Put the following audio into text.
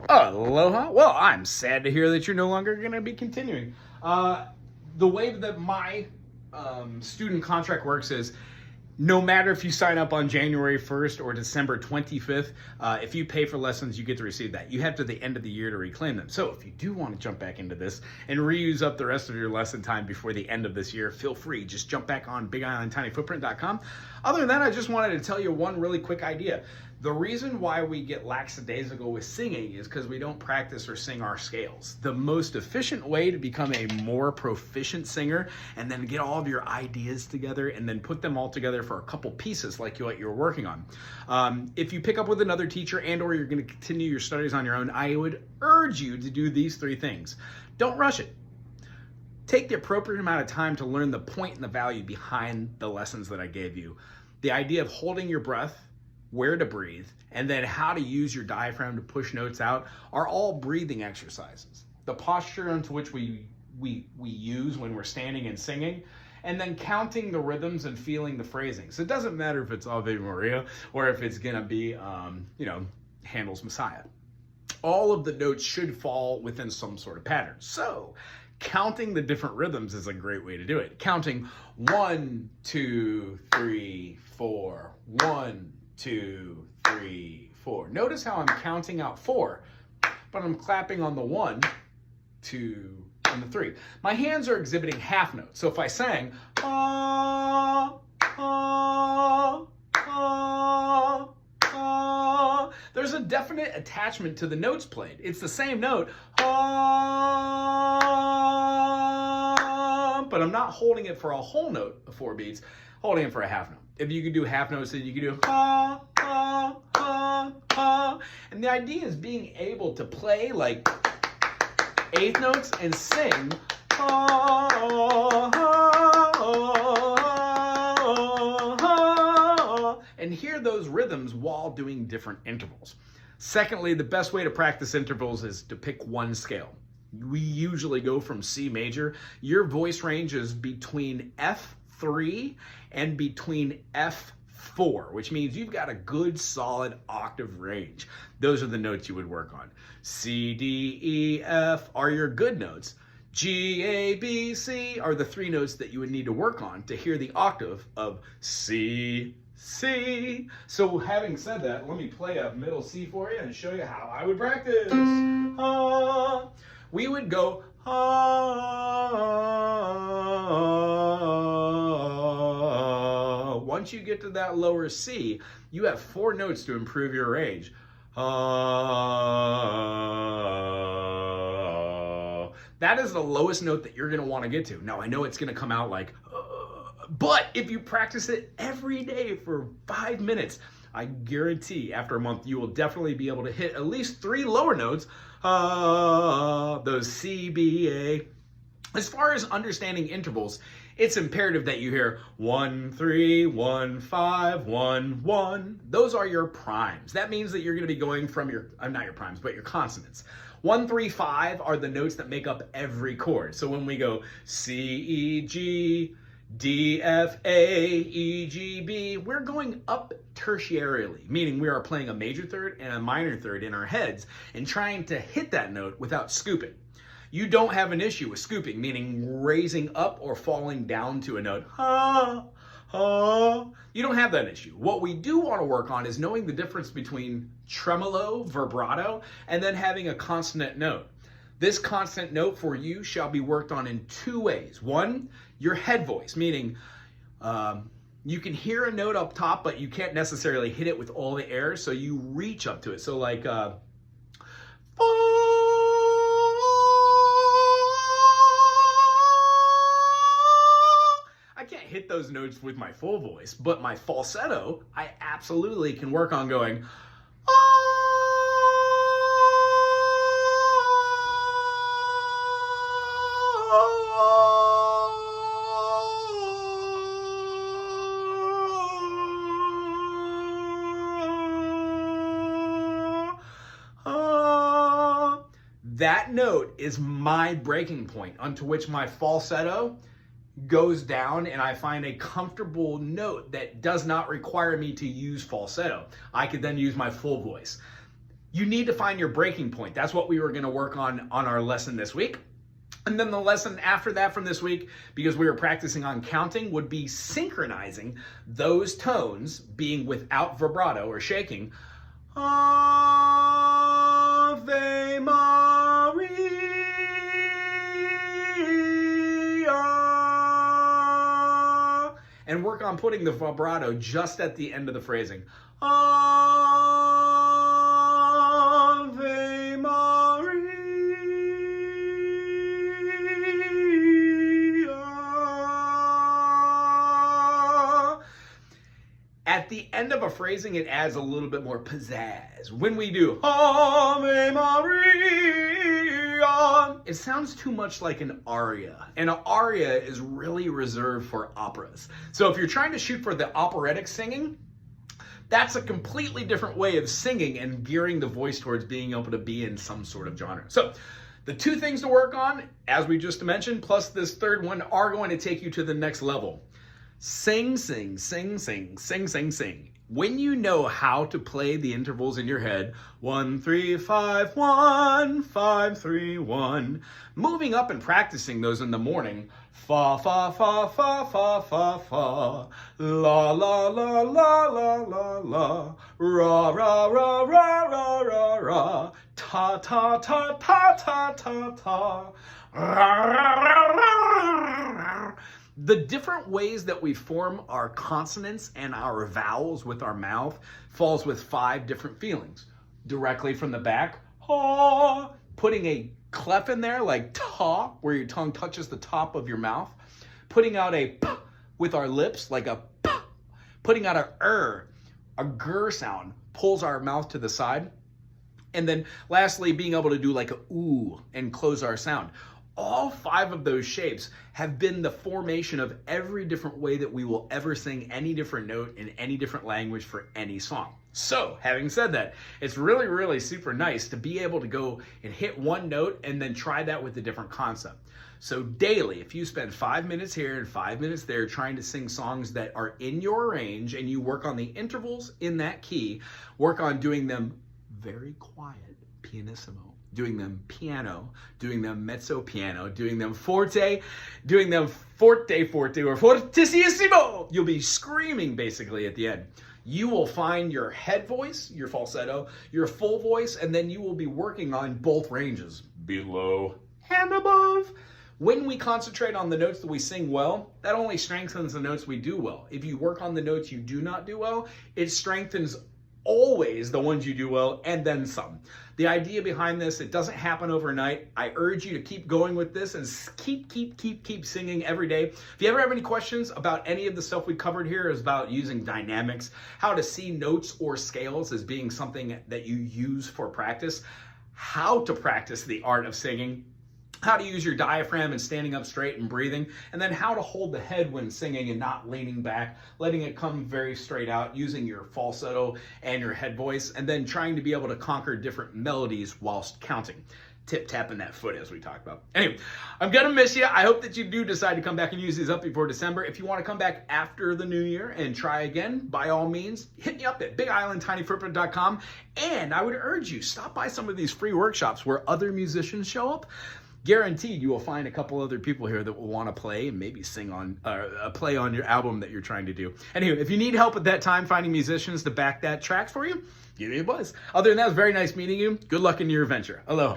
Aloha. Well, I'm sad to hear that you're no longer going to be continuing. The way that my student contract works is no matter if you sign up on January 1st or December 25th, if you pay for lessons, you get to receive that. You have to the end of the year to reclaim them. So if you do want to jump back into this and reuse up the rest of your lesson time before the end of this year, feel free. Just jump back on BigIslandTinyFootprint.com. Other than that, I just wanted to tell you one really quick idea. The reason why we get lackadaisical with singing is because we don't practice or sing our scales. The most efficient way to become a more proficient singer and then get all of your ideas together and then put them all together for a couple pieces like what you're working on. If you pick up with another teacher and or you're going to continue your studies on your own, I would urge you to do these three things. Don't rush it. Take the appropriate amount of time to learn the point and the value behind the lessons that I gave you. The idea of holding your breath, where to breathe, and then how to use your diaphragm to push notes out are all breathing exercises. The posture into which we use when we're standing and singing, and then counting the rhythms and feeling the phrasing. So it doesn't matter if it's Ave Maria or if it's gonna be, Handel's Messiah. All of the notes should fall within some sort of pattern. So counting the different rhythms is a great way to do it. Counting 1, 2, 3, 4, 1, 2, 3, 4. Notice how I'm counting out 4, but I'm clapping on the 1, 2, and the 3. My hands are exhibiting half notes. So if I sang, ah, ah, ah, ah, there's a definite attachment to the notes played. It's the same note, ah, but I'm not holding it for a whole note of 4 beats, holding it for a half note. If you could do half notes, then you could do ha, ha, ha, ha. And the idea is being able to play like eighth notes and sing ha, ha, ha, ha, and hear those rhythms while doing different intervals. Secondly, the best way to practice intervals is to pick one scale. We usually go from C major. Your voice range is between F3 and between F4, which means you've got a good solid octave range. Those are the notes you would work on. C, D, E, F are your good notes. G, A, B, C are the 3 notes that you would need to work on to hear the octave of C, C. So having said that, let me play a middle C for you and show you how I would practice. We would go once you get to that lower C, you have 4 notes to improve your range. That is the lowest note that you're going to want to get to. Now, I know it's going to come out like, but if you practice it every day for 5 minutes, I guarantee after a month you will definitely be able to hit at least 3 lower notes, those C, B, A. As far as understanding intervals, it's imperative that you hear 1, 3, 1, 5, 1, 1. Those are your primes. That means that you're going to be going from your, not your primes, but your consonants. 1, 3, 5 are the notes that make up every chord. So when we go C, E, G, D, F, A, E, G, B, we're going up tertiarily, meaning we are playing a major third and a minor third in our heads and trying to hit that note without scooping. You don't have an issue with scooping, meaning raising up or falling down to a note. Ha, ha. You don't have that issue. What we do want to work on is knowing the difference between tremolo, vibrato, and then having a consonant note. This consonant note for you shall be worked on in 2 ways. One, your head voice, meaning you can hear a note up top, but you can't necessarily hit it with all the air, so you reach up to it. So like, I can't hit those notes with my full voice, but my falsetto, I absolutely can work on going, that note is my breaking point onto which my falsetto goes down and I find a comfortable note that does not require me to use falsetto. I could then use my full voice. you need to find your breaking point. That's what we were going to work on our lesson this week. And then the lesson after that from this week, because we were practicing on counting, would be synchronizing those tones, being without vibrato or shaking. Ave Maria. And work on putting the vibrato just at the end of the phrasing. Ave Maria. At the end of a phrasing, it adds a little bit more pizzazz. When we do Ave Maria, it sounds too much like an aria. And an aria is really reserved for operas. So if you're trying to shoot for the operatic singing, that's a completely different way of singing and gearing the voice towards being able to be in some sort of genre. So the two things to work on, as we just mentioned, plus this third one, are going to take you to the next level. Sing, sing, sing, sing, sing, sing, sing. When you know how to play the intervals in your head, 1, 3, 5, 1, 5, 3, 1. Moving up and practicing those in the morning. Fa, fa, fa, fa, fa, fa, fa. La, la, la, la, la, la, la. Ra, ra, ra, ra, ra, ra, ra. Ta, ta, ta, ta, ta, ta, ta. Ra, ra, ra, ra, ra. The different ways that we form our consonants and our vowels with our mouth falls with 5 different feelings. Directly from the back, ha, putting a clef in there like ta, where your tongue touches the top of your mouth. Putting out a p with our lips like a p. Putting out a gur sound, pulls our mouth to the side. And then lastly, being able to do like a ooh and close our sound. All 5 of those shapes have been the formation of every different way that we will ever sing any different note in any different language for any song. So, having said that, it's really, really super nice to be able to go and hit one note and then try that with a different concept. So daily, if you spend 5 minutes here and 5 minutes there trying to sing songs that are in your range and you work on the intervals in that key, work on doing them very quiet, pianissimo, doing them piano, doing them mezzo piano, doing them forte, doing them forte forte or fortissimo. You'll be screaming basically at the end. You will find your head voice, your falsetto, your full voice, and then you will be working on both ranges, below and above. When we concentrate on the notes that we sing well, that only strengthens the notes we do well. If you work on the notes you do not do well, it strengthens always the ones you do well and then some. The idea behind this, it doesn't happen overnight. I urge you to keep going with this and keep singing every day. If you ever have any questions about any of the stuff we covered here, is about using dynamics, how to see notes or scales as being something that you use for practice, how to practice the art of singing, how to use your diaphragm and standing up straight and breathing, and then how to hold the head when singing and not leaning back, letting it come very straight out, using your falsetto and your head voice, and then trying to be able to conquer different melodies whilst counting. Tip-tapping that foot as we talked about. Anyway, I'm gonna miss you. I hope that you do decide to come back and use these up before December. If you want to come back after the new year and try again, by all means, hit me up at bigislandtinyfootprint.com. And I would urge you, stop by some of these free workshops where other musicians show up. Guaranteed you will find a couple other people here that will want to play and maybe sing on play on your album that you're trying to do. Anyway, if you need help at that time finding musicians to back that track for you, give me a buzz. Other than that, it was very nice meeting you. Good luck in your adventure. Aloha.